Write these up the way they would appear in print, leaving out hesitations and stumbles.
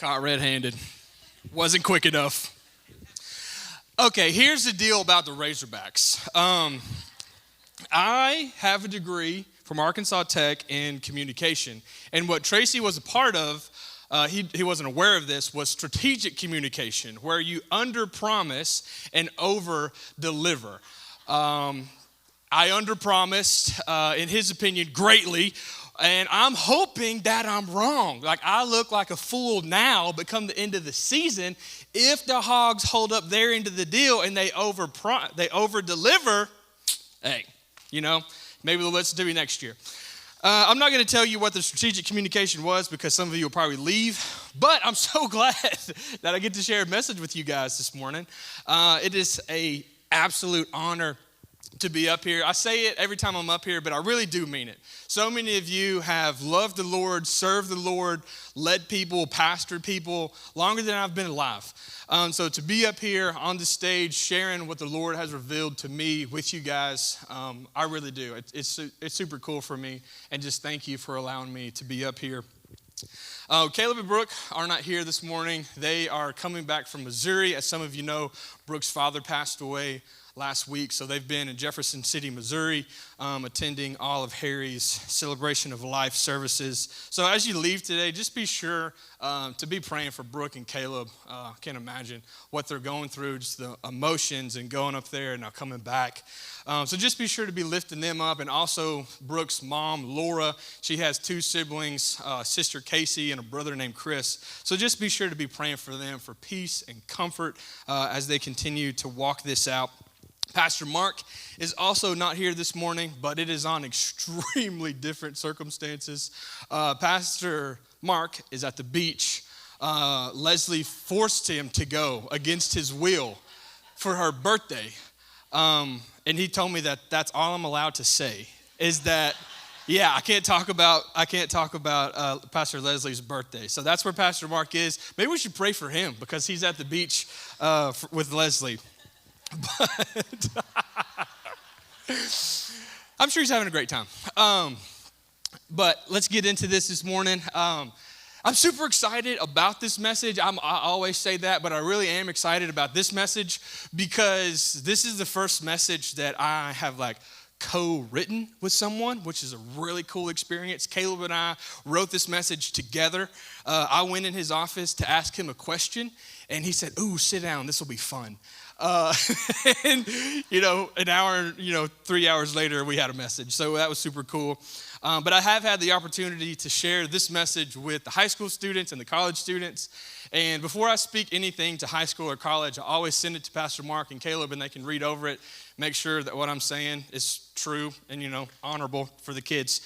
Caught red-handed. Wasn't quick enough. Okay, here's the deal about the Razorbacks. I have a degree from Arkansas Tech in communication. And what Tracy was a part of, he wasn't aware of this, was strategic communication, where you under-promise and over-deliver. I under-promised, in his opinion, greatly. And I'm hoping that I'm wrong. Like, I look like a fool now, but come the end of the season, if the Hogs hold up their end of the deal and they over-deliver, hey, maybe they'll listen to me next year. I'm not going to tell you what the strategic communication was because some of you will probably leave, but I'm so glad that I get to share a message with you guys this morning. It is an absolute honor to be up here. I say it every time I'm up here, but I really do mean it. So many of you have loved the Lord, served the Lord, led people, pastored people longer than I've been alive. So to be up here on the stage sharing what the Lord has revealed to me with you guys, I really do. It's super cool for me, and just thank you for allowing me to be up here. Caleb and Brooke are not here this morning. They are coming back from Missouri. As some of you know, Brooke's father passed away last week, so they've been in Jefferson City, Missouri, attending all of Harry's Celebration of Life services. So as you leave today, just be sure to be praying for Brooke and Caleb. Can't imagine what they're going through, just the emotions and going up there and now coming back. So just be sure to be lifting them up. And also Brooke's mom, Laura, she has two siblings, sister Casey and a brother named Chris. So just be sure to be praying for them for peace and comfort as they continue to walk this out. Pastor Mark is also not here this morning, but it is on extremely different circumstances. Pastor Mark is at the beach. Leslie forced him to go against his will for her birthday. And he told me that that's all I'm allowed to say is that, yeah, I can't talk about Pastor Leslie's birthday. So that's where Pastor Mark is. Maybe we should pray for him because he's at the beach with Leslie. But I'm sure he's having a great time. But let's get into this morning. I'm super excited about this message. I always say that, but I really am excited about this message because this is the first message that I have co-written with someone, which is a really cool experience. Caleb and I wrote this message together. I went in his office to ask him a question, and he said, "Ooh, sit down. This will be fun." And, an hour, 3 hours later, we had a message. So that was super cool. But I have had the opportunity to share this message with the high school students and the college students. And before I speak anything to high school or college, I always send it to Pastor Mark and Caleb, and they can read over it, make sure that what I'm saying is true and, honorable for the kids.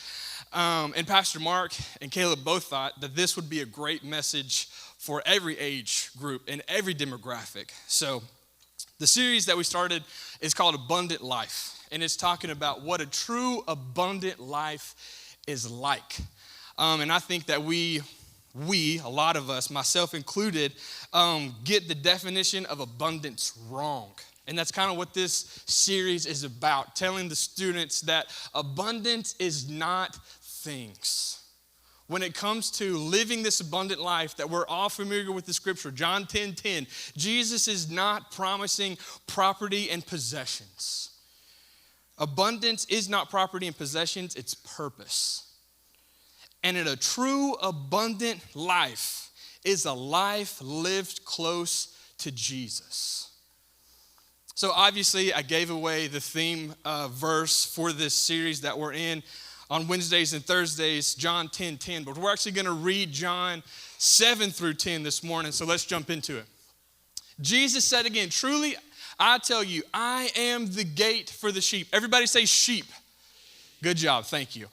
And Pastor Mark and Caleb both thought that this would be a great message for every age group and every demographic. So the series that we started is called Abundant Life, and it's talking about what a true abundant life is like. And I think that we, a lot of us, myself included, get the definition of abundance wrong. And that's kind of what this series is about, telling the students that abundance is not things. When it comes to living this abundant life that we're all familiar with the scripture, John 10:10, Jesus is not promising property and possessions. Abundance is not property and possessions, it's purpose. And in a true abundant life is a life lived close to Jesus. So obviously I gave away the theme verse for this series that we're in. On Wednesdays and Thursdays, John 10:10. But we're actually going to read John 7 through 10 this morning, so let's jump into it. Jesus said again, "Truly, I tell you, I am the gate for the sheep." Everybody say sheep. Good job, thank you.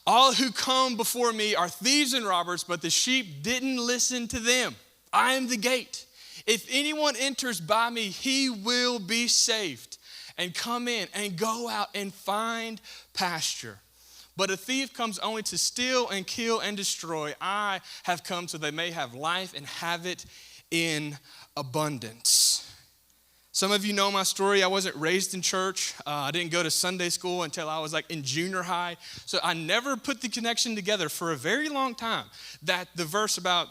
"All who come before me are thieves and robbers, but the sheep didn't listen to them. I am the gate. If anyone enters by me, he will be saved and come in and go out and find pasture. But a thief comes only to steal and kill and destroy. I have come so they may have life and have it in abundance." Some of you know my story. I wasn't raised in church. I didn't go to Sunday school until I was in junior high. So I never put the connection together for a very long time that the verse about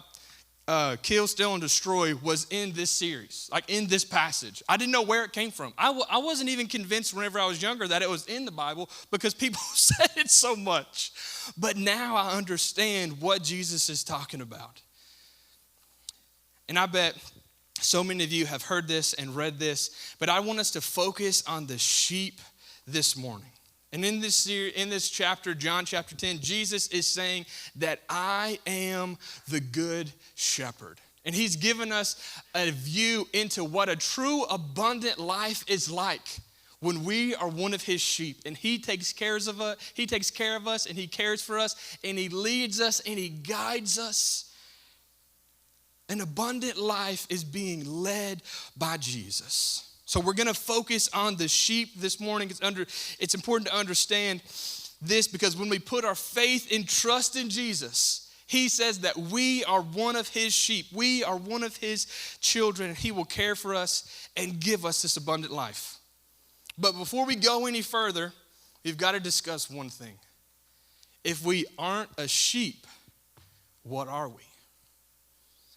kill, steal, and destroy was in this series, like in this passage. I didn't know where it came from. I wasn't even convinced whenever I was younger that it was in the Bible because people said it so much. But now I understand what Jesus is talking about. And I bet so many of you have heard this and read this, but I want us to focus on the sheep this morning. And in this chapter, John chapter 10, Jesus is saying that I am the good shepherd. And he's given us a view into what a true abundant life is like when we are one of his sheep. And he takes care of us, and he cares for us, and he leads us, and he guides us. An abundant life is being led by Jesus. So we're going to focus on the sheep this morning. It's important to understand this because when we put our faith and trust in Jesus, he says that we are one of his sheep. We are one of his children, and he will care for us and give us this abundant life. But before we go any further, we've got to discuss one thing. If we aren't a sheep, what are we?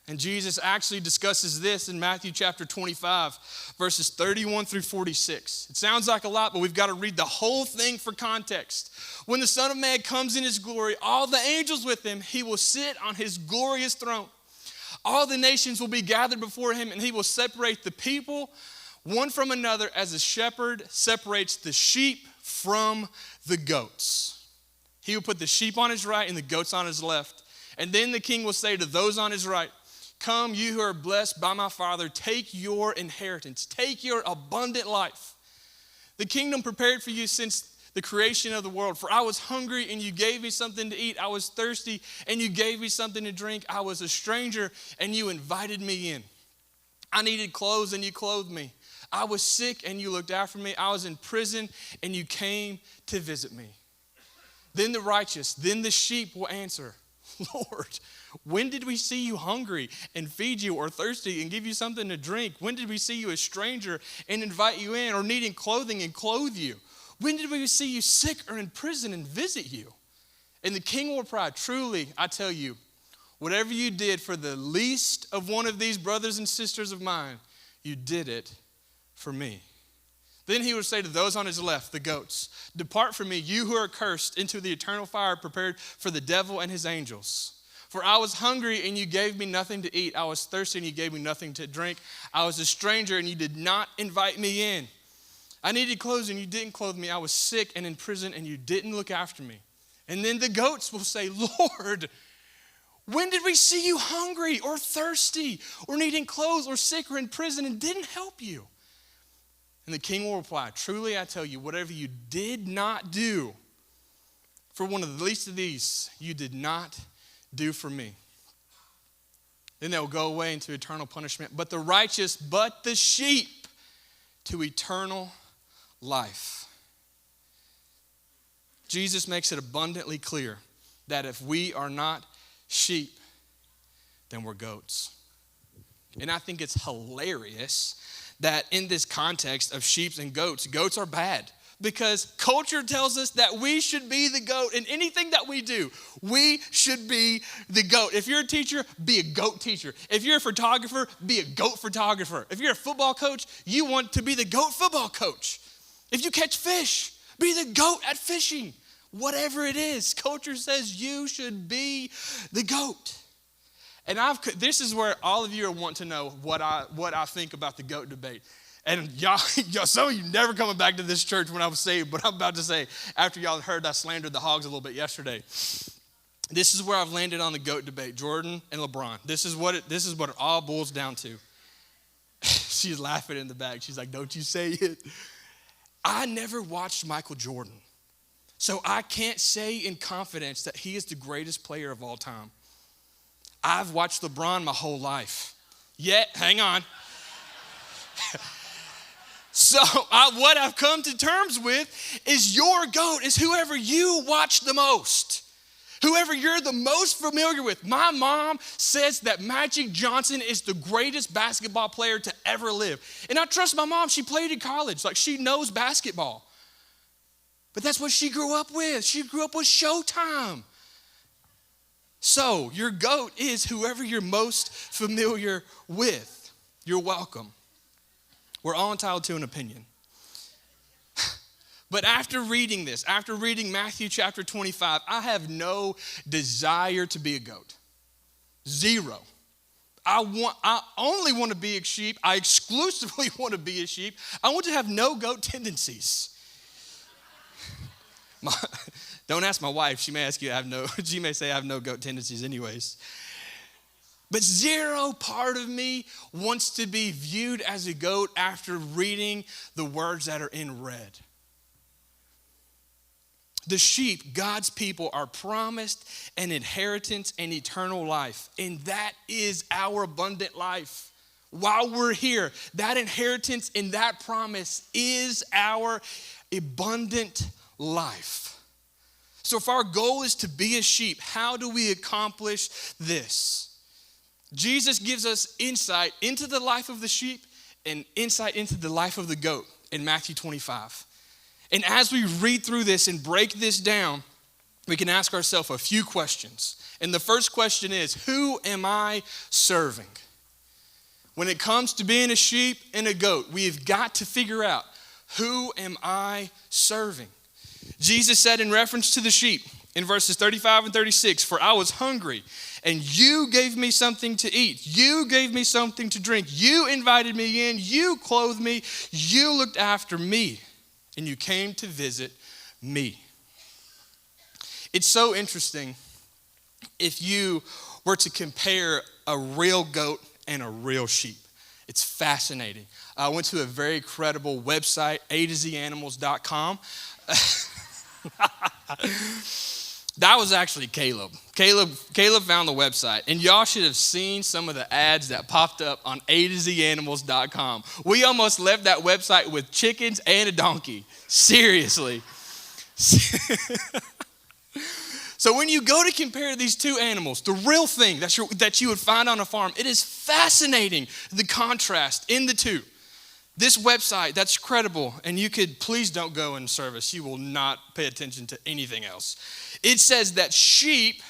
And Jesus actually discusses this in Matthew chapter 25, verses 31 through 46. It sounds like a lot, but we've got to read the whole thing for context. When the Son of Man comes in his glory, all the angels with him, he will sit on his glorious throne. All the nations will be gathered before him, and he will separate the people one from another as a shepherd separates the sheep from the goats. He will put the sheep on his right and the goats on his left. And then the king will say to those on his right, "Come, you who are blessed by my Father, take your inheritance, take your abundant life. The kingdom prepared for you since the creation of the world. For I was hungry, and you gave me something to eat. I was thirsty, and you gave me something to drink. I was a stranger, and you invited me in. I needed clothes, and you clothed me. I was sick, and you looked after me. I was in prison, and you came to visit me." Then the righteous, then the sheep will answer, "Lord, when did we see you hungry and feed you, or thirsty and give you something to drink? When did we see you a stranger and invite you in, or needing clothing and clothe you? When did we see you sick or in prison and visit you?" And the king will reply, "Truly, I tell you, whatever you did for the least of one of these brothers and sisters of mine, you did it for me." Then he would say to those on his left, the goats, "Depart from me, you who are cursed, into the eternal fire prepared for the devil and his angels. For I was hungry, and you gave me nothing to eat. I was thirsty, and you gave me nothing to drink. I was a stranger, and you did not invite me in. I needed clothes, and you didn't clothe me. I was sick and in prison, and you didn't look after me." And then the goats will say, "Lord, when did we see you hungry or thirsty or needing clothes or sick or in prison and didn't help you?" And the king will reply, "Truly, I tell you, whatever you did not do for one of the least of these, you did not do for me." Then they will go away into eternal punishment, but the righteous, but the sheep, to eternal life. Jesus makes it abundantly clear that if we are not sheep, then we're goats. And I think it's hilarious that in this context of sheep and goats are bad. Because culture tells us that we should be the goat in anything that we do. We should be the goat. If you're a teacher, be a goat teacher. If you're a photographer, be a goat photographer. If you're a football coach, you want to be the goat football coach. If you catch fish, be the goat at fishing. Whatever it is, culture says you should be the goat. And this is where all of you want to know what I think about the goat debate. And y'all, some of you never coming back to this church when I was saved, but I'm about to say, after y'all heard I slandered the Hogs a little bit yesterday, this is where I've landed on the GOAT debate, Jordan and LeBron. This is what it all boils down to. She's laughing in the back. She's like, "Don't you say it." I never watched Michael Jordan, so I can't say in confidence that he is the greatest player of all time. I've watched LeBron my whole life. Yet, hang on. So what I've come to terms with is your GOAT is whoever you watch the most. Whoever you're the most familiar with. My mom says that Magic Johnson is the greatest basketball player to ever live. And I trust my mom. She played in college. Like, she knows basketball. But that's what she grew up with. She grew up with Showtime. So your goat is whoever you're most familiar with. You're welcome. We're all entitled to an opinion. But after reading this, after reading Matthew chapter 25, I have no desire to be a goat. Zero. I only want to be a sheep. I exclusively want to be a sheep. I want to have no goat tendencies. Don't ask my wife. She may ask you. She may say I have no goat tendencies, anyways. But zero part of me wants to be viewed as a goat after reading the words that are in red. The sheep, God's people, are promised an inheritance and eternal life. And that is our abundant life. While we're here, that inheritance and that promise is our abundant life. So if our goal is to be a sheep, how do we accomplish this? Jesus gives us insight into the life of the sheep and insight into the life of the goat in Matthew 25. And as we read through this and break this down, we can ask ourselves a few questions. And the first question is, who am I serving? When it comes to being a sheep and a goat, we've got to figure out, who am I serving? Jesus said in reference to the sheep in verses 35 and 36, for I was hungry and you gave me something to eat. You gave me something to drink. You invited me in. You clothed me. You looked after me. And you came to visit me. It's so interesting if you were to compare a real goat and a real sheep. It's fascinating. I went to a very credible website, a2zanimals.com. That was actually Caleb. Caleb found the website. And y'all should have seen some of the ads that popped up on a2zanimals.com. We almost left that website with chickens and a donkey. Seriously. So when you go to compare these two animals, the real thing that you would find on a farm, it is fascinating, the contrast in the two. This website, that's credible, and you could, please don't go in service. You will not pay attention to anything else. It says that sheep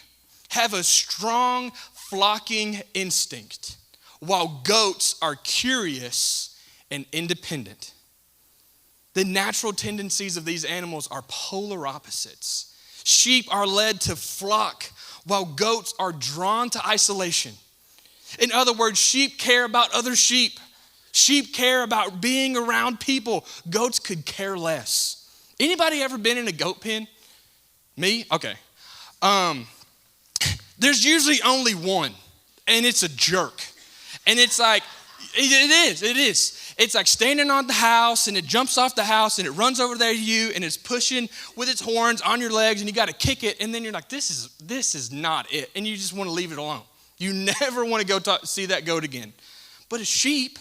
have a strong flocking instinct, while goats are curious and independent. The natural tendencies of these animals are polar opposites. Sheep are led to flock, while goats are drawn to isolation. In other words, sheep care about other sheep. Sheep care about being around people. Goats could care less. Anybody ever been in a goat pen? Me? Okay. There's usually only one, and it's a jerk. And it's like, it is. It's like standing on the house, and it jumps off the house, and it runs over there to you, and it's pushing with its horns on your legs, and you got to kick it, and then you're like, this is not it, and you just want to leave it alone. You never want to go see that goat again. But a sheep,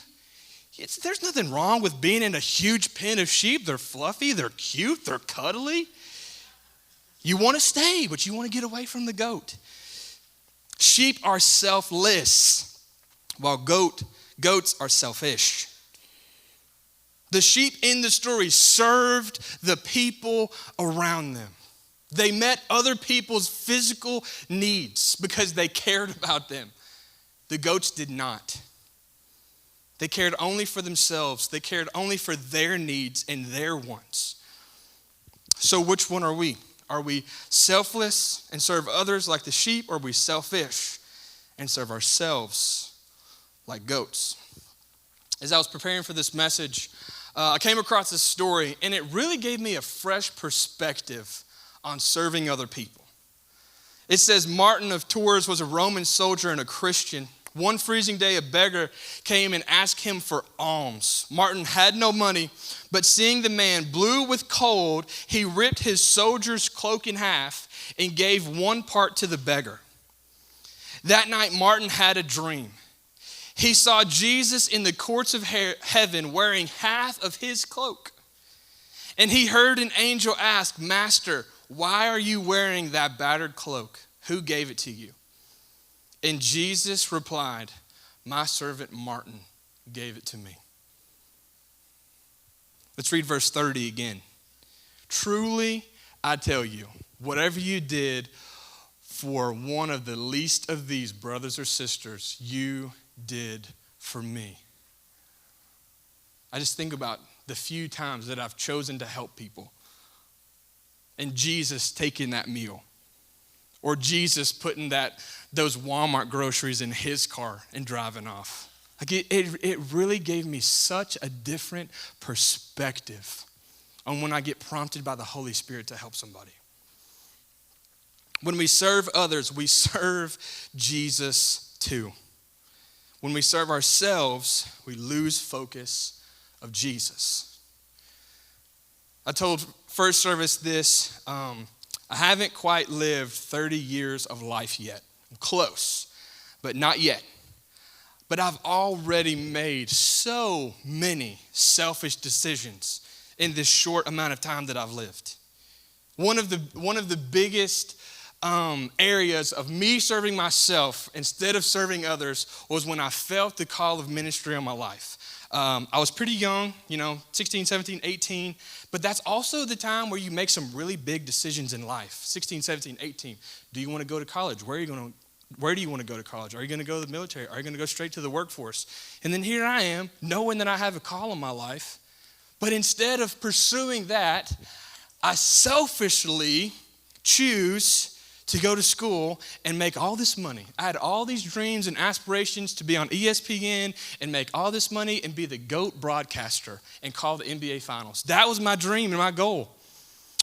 there's nothing wrong with being in a huge pen of sheep. They're fluffy, they're cute, they're cuddly. You want to stay, but you want to get away from the goat. Sheep are selfless, while goats are selfish. The sheep in the story served the people around them. They met other people's physical needs because they cared about them. The goats did not. They cared only for themselves. They cared only for their needs and their wants. So which one are we? Are we selfless and serve others like the sheep, or are we selfish and serve ourselves like goats? As I was preparing for this message, I came across this story, and it really gave me a fresh perspective on serving other people. It says Martin of Tours was a Roman soldier and a Christian. One freezing day, a beggar came and asked him for alms. Martin had no money, but seeing the man blue with cold, he ripped his soldier's cloak in half and gave one part to the beggar. That night, Martin had a dream. He saw Jesus in the courts of heaven wearing half of his cloak. And he heard an angel ask, "Master, why are you wearing that battered cloak? Who gave it to you?" And Jesus replied, "My servant Martin gave it to me." Let's read verse 30 again. "Truly, I tell you, whatever you did for one of the least of these brothers or sisters, you did for me. I just think about the few times that I've chosen to help people, and Jesus taking that meal, or Jesus putting those Walmart groceries in his car and driving off. Like it really gave me such a different perspective on when I get prompted by the Holy Spirit to help somebody. When we serve others, we serve Jesus too. When we serve ourselves, we lose focus of Jesus. I told first service this, I haven't quite lived 30 years of life yet. I'm close, but not yet. But I've already made so many selfish decisions in this short amount of time that I've lived. One of the biggest areas of me serving myself instead of serving others was when I felt the call of ministry on my life. I was pretty young, 16, 17, 18, but that's also the time where you make some really big decisions in life. 16, 17, 18. Do you want to go to college? Where do you want to go to college? Are you going to go to the military? Are you going to go straight to the workforce? And then here I am, knowing that I have a call in my life, but instead of pursuing that, I selfishly choose to go to school and make all this money. I had all these dreams and aspirations to be on ESPN and make all this money and be the GOAT broadcaster and call the NBA Finals. That was my dream and my goal.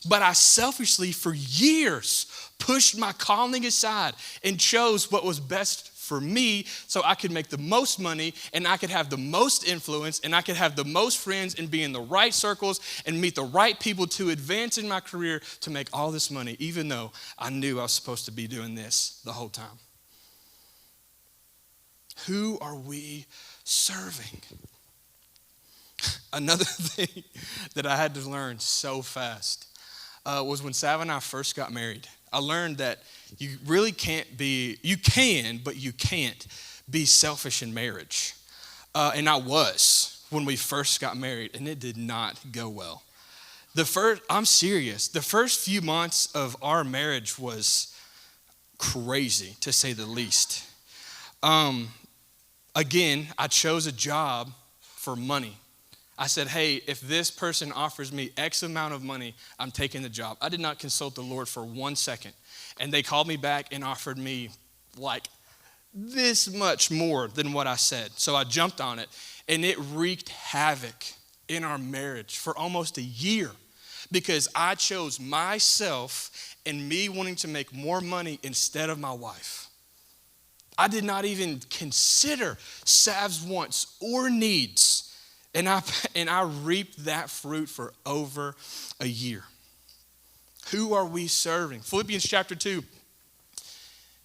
But I selfishly, for years, pushed my calling aside and chose what was best for me so I could make the most money and I could have the most influence and I could have the most friends and be in the right circles and meet the right people to advance in my career to make all this money, even though I knew I was supposed to be doing this the whole time. Who are we serving? Another thing that I had to learn so fast was when Sav and I first got married. I learned that you can, but you can't be selfish in marriage. And I was when we first got married, and it did not go well. I'm serious. The first few months of our marriage was crazy, to say the least. Again, I chose a job for money. I said, hey, if this person offers me X amount of money, I'm taking the job. I did not consult the Lord for 1 second. And they called me back and offered me like this much more than what I said. So I jumped on it, and it wreaked havoc in our marriage for almost a year because I chose myself and me wanting to make more money instead of my wife. I did not even consider Sav's wants or needs. And I reaped that fruit for over a year. Who are we serving? Philippians chapter 2.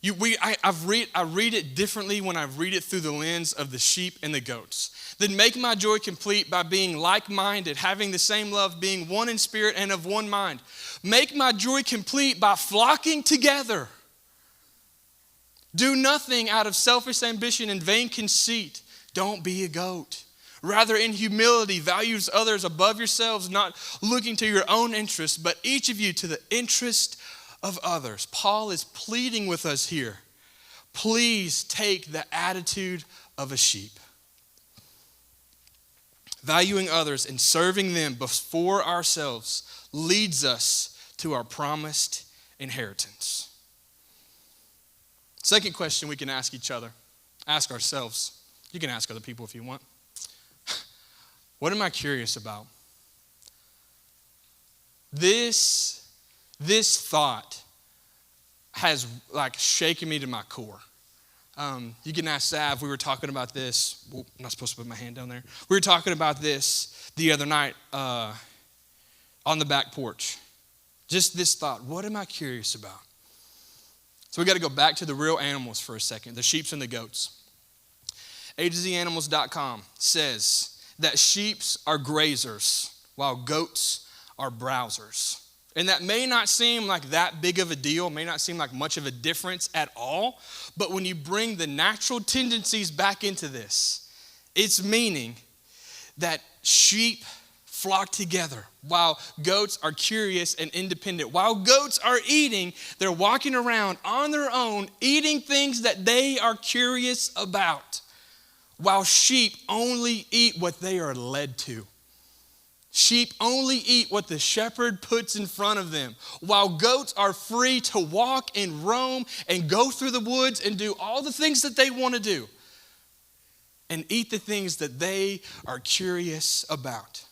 I read it differently when I read it through the lens of the sheep and the goats. Then make my joy complete by being like-minded, having the same love, being one in spirit and of one mind. Make my joy complete by flocking together. Do nothing out of selfish ambition and vain conceit. Don't be a goat. Rather, in humility, values others above yourselves, not looking to your own interest, but each of you to the interest of others. Paul is pleading with us here. Please take the attitude of a sheep. Valuing others and serving them before ourselves leads us to our promised inheritance. Second question we can ask each other, ask ourselves. You can ask other people if you want. What am I curious about? This thought has like shaken me to my core. You can ask Sav, we were talking about this. I'm not supposed to put my hand down there. We were talking about this the other night on the back porch. Just this thought, what am I curious about? So we got to go back to the real animals for a second, the sheep and the goats. A2ZAnimals.com says that sheep are grazers while goats are browsers. And that may not seem like that big of a deal, may not seem like much of a difference at all, but when you bring the natural tendencies back into this, it's meaning that sheep flock together, while goats are curious and independent. While goats are eating, they're walking around on their own, eating things that they are curious about. While sheep only eat what they are led to. Sheep only eat what the shepherd puts in front of them, while goats are free to walk and roam and go through the woods and do all the things that they want to do and eat the things that they are curious about.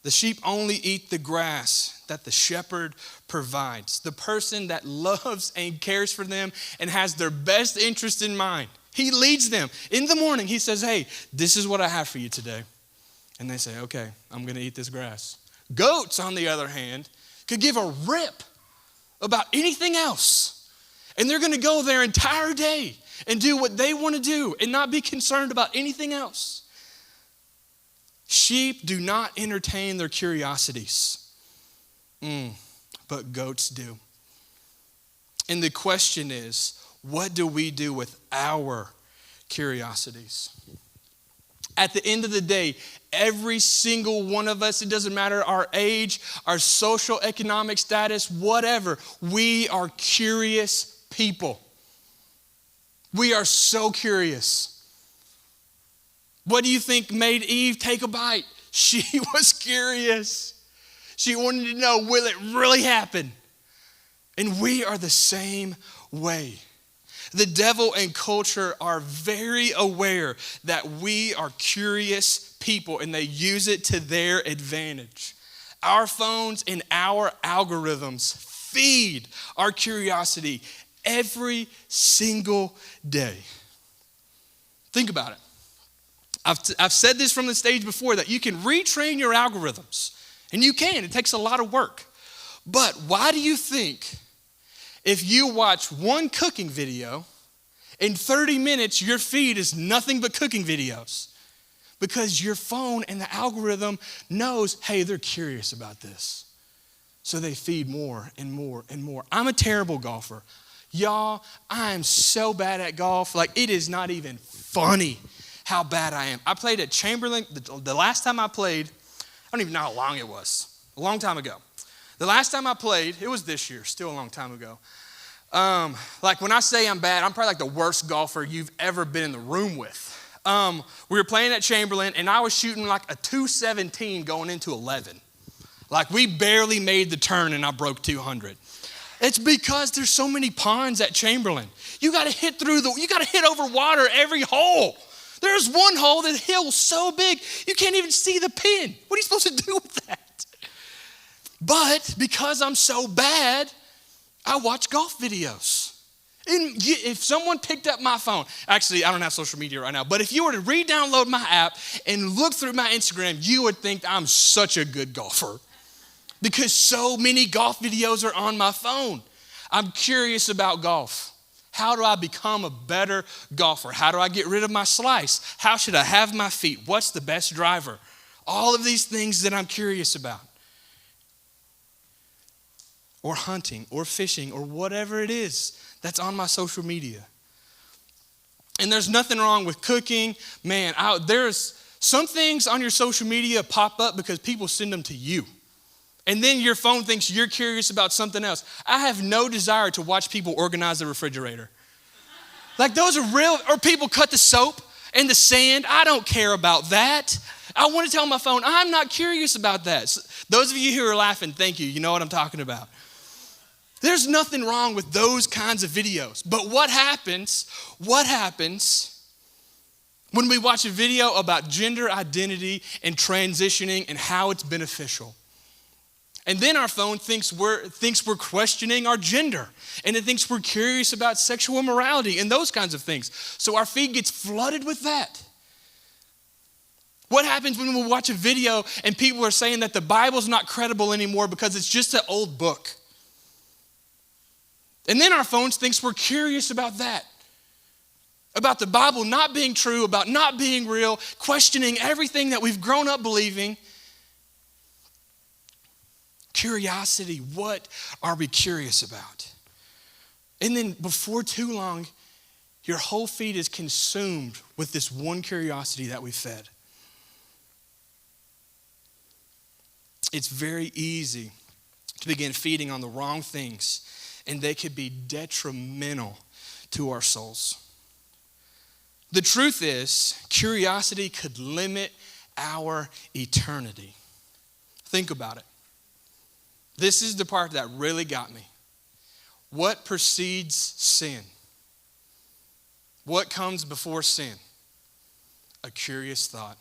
The sheep only eat the grass that the shepherd provides. The person that loves and cares for them and has their best interest in mind. He leads them. In the morning, he says, hey, this is what I have for you today. And they say, okay, I'm going to eat this grass. Goats, on the other hand, could give a rip about anything else. And they're going to go their entire day and do what they want to do and not be concerned about anything else. Sheep do not entertain their curiosities, but goats do. And the question is, what do we do with our curiosities? At the end of the day, every single one of us, it doesn't matter our age, our social economic status, whatever, we are curious people. We are so curious. What do you think made Eve take a bite? She was curious. She wanted to know, will it really happen? And we are the same way. The devil and culture are very aware that we are curious people and they use it to their advantage. Our phones and our algorithms feed our curiosity every single day. Think about it. I've said this from the stage before that you can retrain your algorithms, and you can. It takes a lot of work. But why do you think if you watch one cooking video, in 30 minutes, your feed is nothing but cooking videos? Because your phone and the algorithm knows, hey, they're curious about this. So they feed more and more and more. I'm a terrible golfer. Y'all, I am so bad at golf. Like, it is not even funny how bad I am. I played at Chamberlain. The last time I played, I don't even know how long it was. A long time ago. The last time I played, it was this year, still a long time ago. Like when I say I'm bad, I'm probably like the worst golfer you've ever been in the room with. We were playing at Chamberlain, and I was shooting like a 217 going into 11. Like we barely made the turn, and I broke 200. It's because there's so many ponds at Chamberlain. You got to hit over water every hole. There's one hole, the hill's so big, you can't even see the pin. What are you supposed to do with that? But because I'm so bad, I watch golf videos. And if someone picked up my phone, actually, I don't have social media right now, but if you were to re-download my app and look through my Instagram, you would think I'm such a good golfer because so many golf videos are on my phone. I'm curious about golf. How do I become a better golfer? How do I get rid of my slice? How should I have my feet? What's the best driver? All of these things that I'm curious about. Or hunting, or fishing, or whatever it is that's on my social media. And there's nothing wrong with cooking. Man, there's some things on your social media pop up because people send them to you. And then your phone thinks you're curious about something else. I have no desire to watch people organize the refrigerator. Like those are real, or people cut the soap and the sand. I don't care about that. I want to tell my phone, I'm not curious about that. So those of you who are laughing, thank you. You know what I'm talking about. There's nothing wrong with those kinds of videos. But what happens when we watch a video about gender identity and transitioning and how it's beneficial? And then our phone thinks we're questioning our gender. And it thinks we're curious about sexual immorality and those kinds of things. So our feed gets flooded with that. What happens when we watch a video and people are saying that the Bible's not credible anymore because it's just an old book? And then our phones thinks we're curious about that. About the Bible not being true, about not being real, questioning everything that we've grown up believing. Curiosity, what are we curious about? And then before too long, your whole feed is consumed with this one curiosity that we fed. it's very easy to begin feeding on the wrong things, and they could be detrimental to our souls. The truth is, curiosity could limit our eternity. Think about it. This is the part that really got me. What precedes sin? What comes before sin? A curious thought.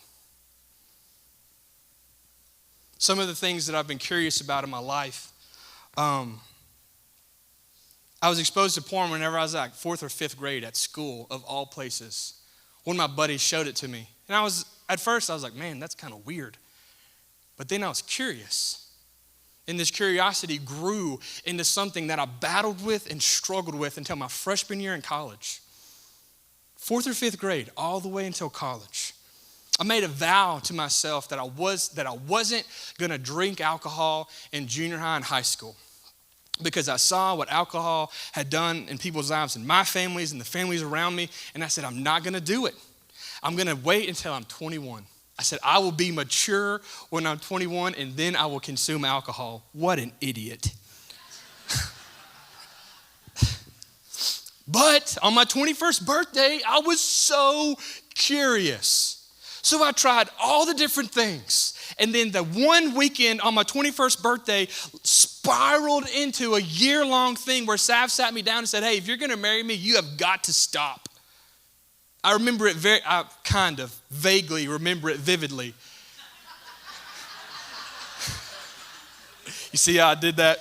Some of the things that I've been curious about in my life, I was exposed to porn whenever I was like 4th or 5th grade at school, of all places. One of my buddies showed it to me. And at first I was like, man, that's kind of weird. But then I was curious. And this curiosity grew into something that I battled with and struggled with until my freshman year in college. 4th or 5th grade, all the way until college. I made a vow to myself that I wasn't going to drink alcohol in junior high and high school, because I saw what alcohol had done in people's lives, in my families and the families around me, and I said, I'm not going to do it. I'm going to wait until I'm 21. I said, I will be mature when I'm 21, and then I will consume alcohol. What an idiot. But on my 21st birthday, I was so curious. So I tried all the different things. And then the one weekend on my 21st birthday spiraled into a year-long thing where Sav sat me down and said, hey, if you're going to marry me, you have got to stop. I remember it I kind of vaguely remember it vividly. You see how I did that?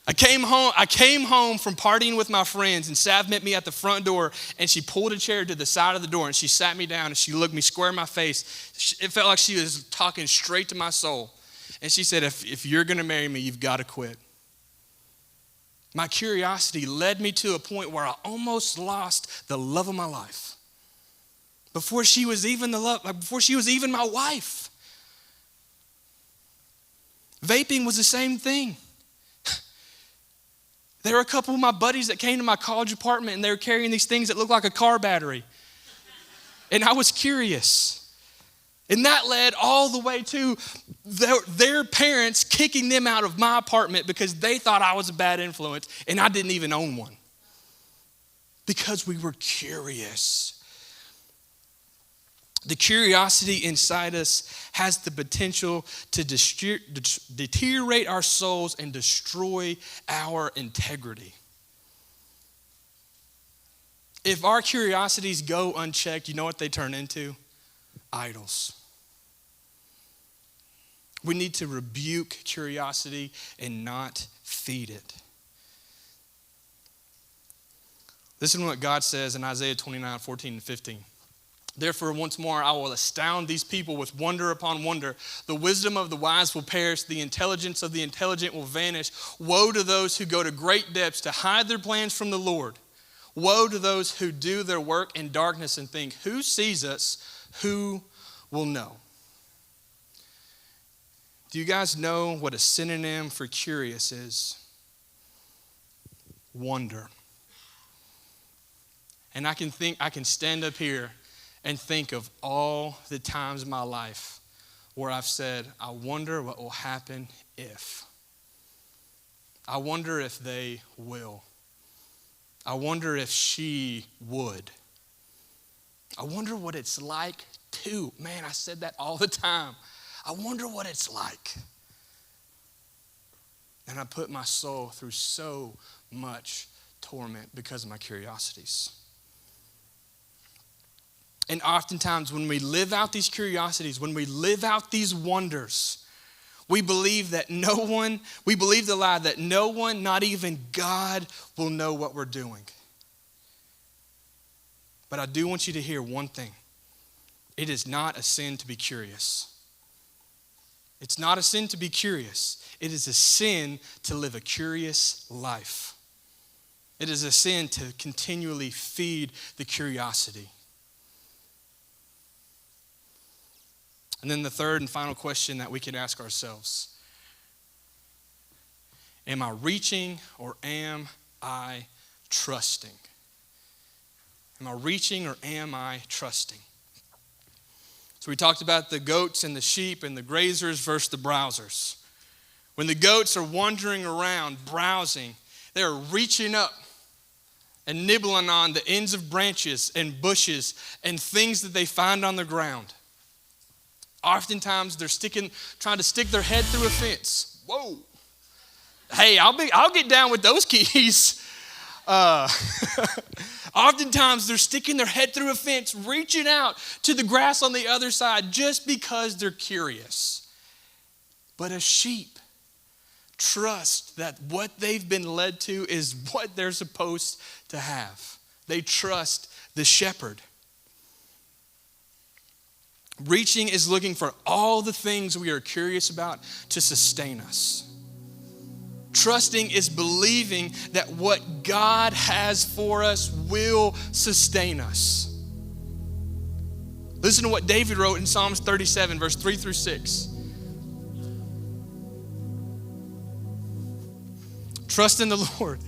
I came home from partying with my friends, and Sav met me at the front door, and she pulled a chair to the side of the door, and she sat me down, and she looked me square in my face. It felt like she was talking straight to my soul. And she said, if you're going to marry me, you've got to quit. My curiosity led me to a point where I almost lost the love of my life. Before she was even my wife. Vaping was the same thing. There were a couple of my buddies that came to my college apartment, and they were carrying these things that looked like a car battery. And I was curious. And that led all the way to their parents kicking them out of my apartment because they thought I was a bad influence, and I didn't even own one. Because we were curious. The curiosity inside us has the potential to deteriorate our souls and destroy our integrity. If our curiosities go unchecked, you know what they turn into? Idols. We need to rebuke curiosity and not feed it. Listen to what God says in Isaiah 29, 14 and 15. Therefore, once more, I will astound these people with wonder upon wonder. The wisdom of the wise will perish. The intelligence of the intelligent will vanish. Woe to those who go to great depths to hide their plans from the Lord. Woe to those who do their work in darkness and think, who sees us? Who will know? Do you guys know what a synonym for curious is? Wonder. And I can stand up here and think of all the times in my life where I've said, I wonder what will happen if. I wonder if they will. I wonder if she would. I wonder what it's like to. Man, I said that all the time. I wonder what it's like. And I put my soul through so much torment because of my curiosities. And oftentimes when we live out these curiosities, when we live out these wonders, we believe the lie that no one, not even God, will know what we're doing. But I do want you to hear one thing. It is not a sin to be curious. It's not a sin to be curious. It is a sin to live a curious life. It is a sin to continually feed the curiosity. And then the third and final question that we can ask ourselves. Am I reaching or am I trusting? Am I reaching or am I trusting? So So we talked about the goats and the sheep and the grazers versus the browsers. When the goats are wandering around, browsing, they're reaching up and nibbling on the ends of branches and bushes and things that they find on the ground. Oftentimes they're trying to stick their head through a fence. Whoa. Hey, I'll get down with those keys. Oftentimes they're sticking their head through a fence, reaching out to the grass on the other side just because they're curious. But a sheep trust that what they've been led to is what they're supposed to have. They trust the shepherd. Reaching is looking for all the things we are curious about to sustain us. Trusting is believing that what God has for us will sustain us. Listen to what David wrote in Psalms 37, verse 3 through 6. Trust in the Lord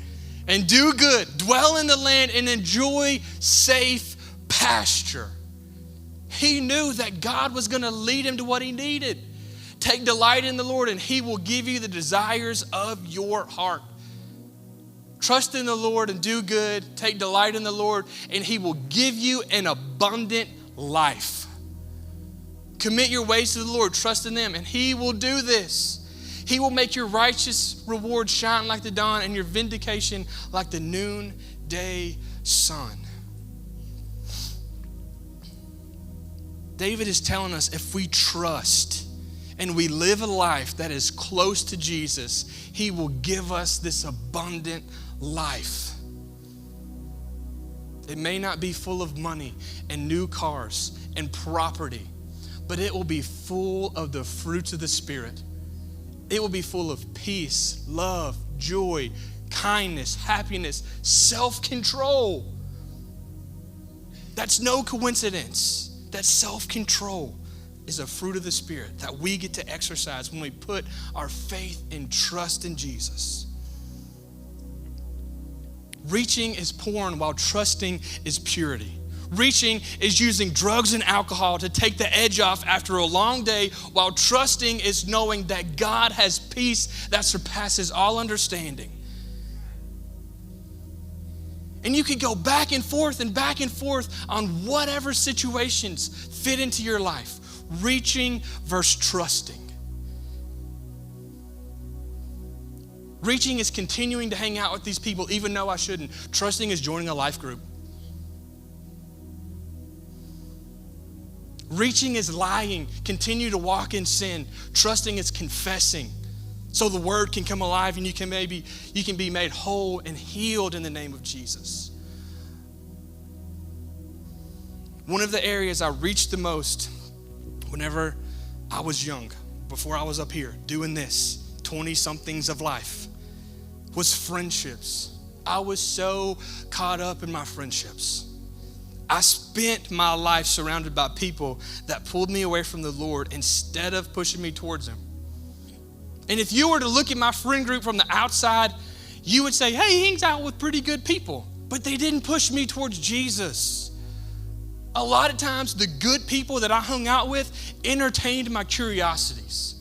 and do good, dwell in the land and enjoy safe pasture. He knew that God was going to lead him to what he needed. Take delight in the Lord and he will give you the desires of your heart. Trust in the Lord and do good. Take delight in the Lord and he will give you an abundant life. Commit your ways to the Lord. Trust in them and he will do this. He will make your righteous reward shine like the dawn and your vindication like the noonday sun. David is telling us if we trust and we live a life that is close to Jesus, he will give us this abundant life. It may not be full of money and new cars and property, but it will be full of the fruits of the Spirit. It will be full of peace, love, joy, kindness, happiness, self-control. That's no coincidence. That self-control is a fruit of the Spirit that we get to exercise when we put our faith and trust in Jesus. Reaching is porn while trusting is purity. Reaching is using drugs and alcohol to take the edge off after a long day, while trusting is knowing that God has peace that surpasses all understanding. And you can go back and forth on whatever situations fit into your life. Reaching versus trusting. Reaching is continuing to hang out with these people even though I shouldn't. Trusting is joining a life group. Reaching is lying, continue to walk in sin. Trusting is confessing so the word can come alive and you can be made whole and healed in the name of Jesus. One of the areas I reached the most whenever I was young, before I was up here doing this, 20-somethings of life, was friendships. I was so caught up in my friendships. I spent my life surrounded by people that pulled me away from the Lord instead of pushing me towards him. And if you were to look at my friend group from the outside, you would say, hey, he hangs out with pretty good people, but they didn't push me towards Jesus. A lot of times, the good people that I hung out with entertained my curiosities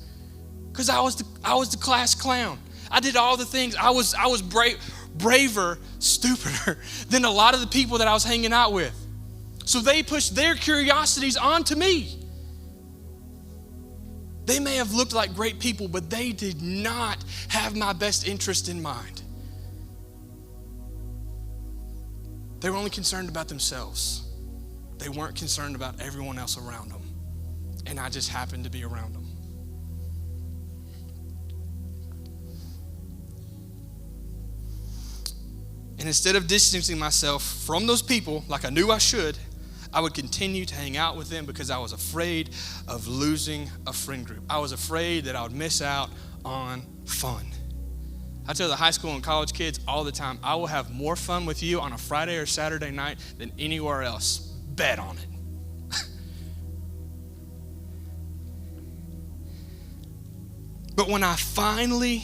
because I was the class clown. I did all the things. I was braver, stupider than a lot of the people that I was hanging out with. So they pushed their curiosities onto me. They may have looked like great people, but they did not have my best interest in mind. They were only concerned about themselves. They weren't concerned about everyone else around them. And I just happened to be around them. And instead of distancing myself from those people like I knew I should, I would continue to hang out with them because I was afraid of losing a friend group. I was afraid that I would miss out on fun. I tell the high school and college kids all the time, I will have more fun with you on a Friday or Saturday night than anywhere else. Bet on it. But when I finally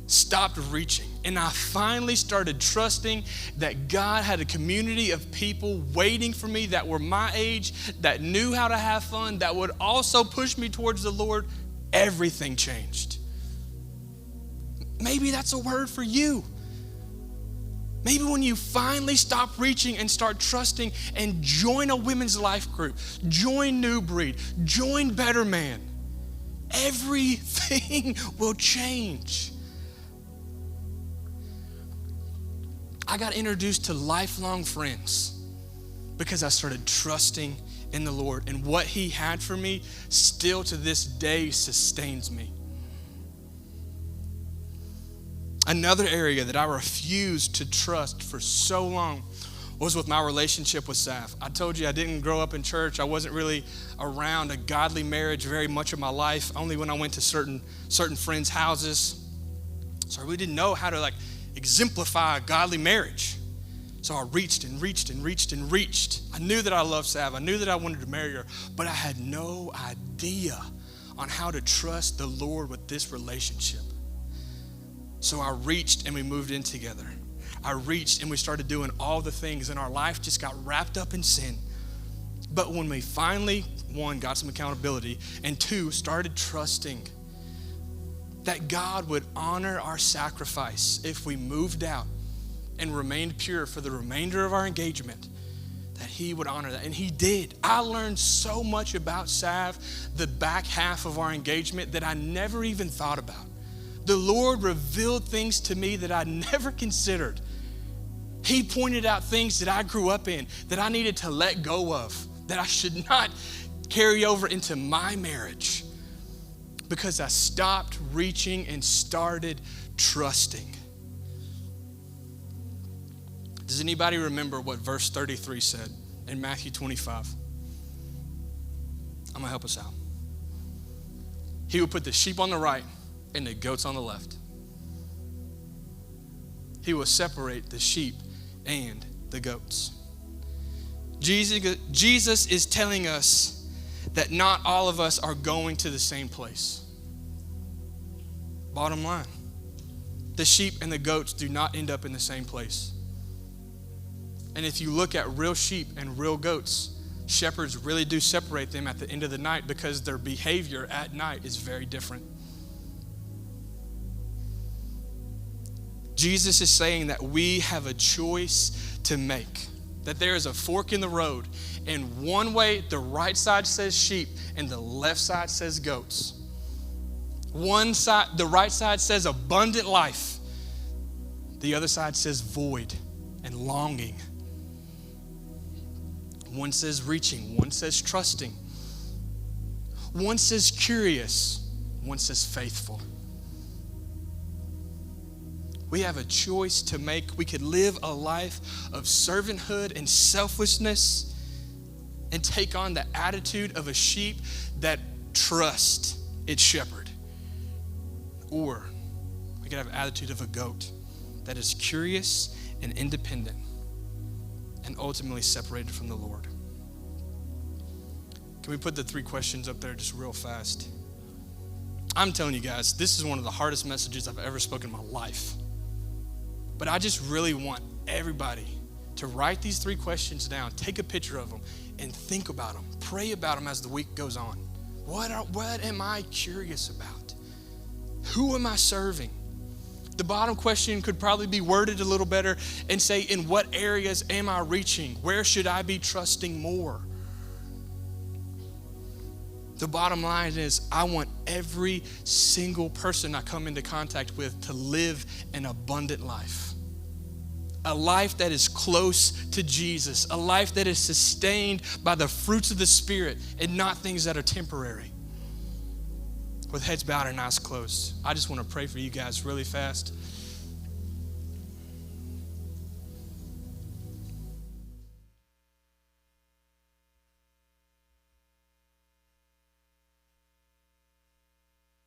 stopped reaching And I finally started trusting that God had a community of people waiting for me that were my age, that knew how to have fun, that would also push me towards the Lord. Everything changed. Maybe that's a word for you. Maybe when you finally stop reaching and start trusting and join a women's life group, join New Breed, join Better Man, everything will change. I got introduced to lifelong friends because I started trusting in the Lord, and what He had for me still to this day sustains me. Another area that I refused to trust for so long was with my relationship with Seth. I told you I didn't grow up in church. I wasn't really around a godly marriage very much of my life, only when I went to certain friends' houses. So I really didn't know how to exemplify a godly marriage. So I reached and reached and reached and reached. I knew that I loved Sav. I knew that I wanted to marry her, but I had no idea on how to trust the Lord with this relationship. So I reached and we moved in together. I reached and we started doing all the things, and our life just got wrapped up in sin. But when we finally, one, got some accountability, and two, started trusting that God would honor our sacrifice if we moved out and remained pure for the remainder of our engagement, that He would honor that. And He did. I learned so much about Sav, the back half of our engagement, that I never even thought about. The Lord revealed things to me that I never considered. He pointed out things that I grew up in that I needed to let go of, that I should not carry over into my marriage, because I stopped reaching and started trusting. Does anybody remember what verse 33 said in Matthew 25? I'm gonna help us out. He would put the sheep on the right and the goats on the left. He will separate the sheep and the goats. Jesus is telling us that not all of us are going to the same place. Bottom line, the sheep and the goats do not end up in the same place. And if you look at real sheep and real goats, shepherds really do separate them at the end of the night, because their behavior at night is very different. Jesus is saying that we have a choice to make, that there is a fork in the road, and one way the right side says sheep and the left side says goats. One side, the right side says abundant life. The other side says void and longing. One says reaching, one says trusting. One says curious, one says faithful. We have a choice to make. We could live a life of servanthood and selflessness and take on the attitude of a sheep that trusts its shepherd. Or we could have an attitude of a goat that is curious and independent and ultimately separated from the Lord. Can we put the 3 questions up there just real fast? I'm telling you guys, this is one of the hardest messages I've ever spoken in my life. But I just really want everybody to write these 3 questions down, take a picture of them, and think about them. Pray about them as the week goes on. What am I curious about? Who am I serving? The bottom question could probably be worded a little better and say, in what areas am I reaching? Where should I be trusting more? The bottom line is, I want every single person I come into contact with to live an abundant life. A life that is close to Jesus. A life that is sustained by the fruits of the Spirit and not things that are temporary. With heads bowed and eyes closed, I just want to pray for you guys really fast.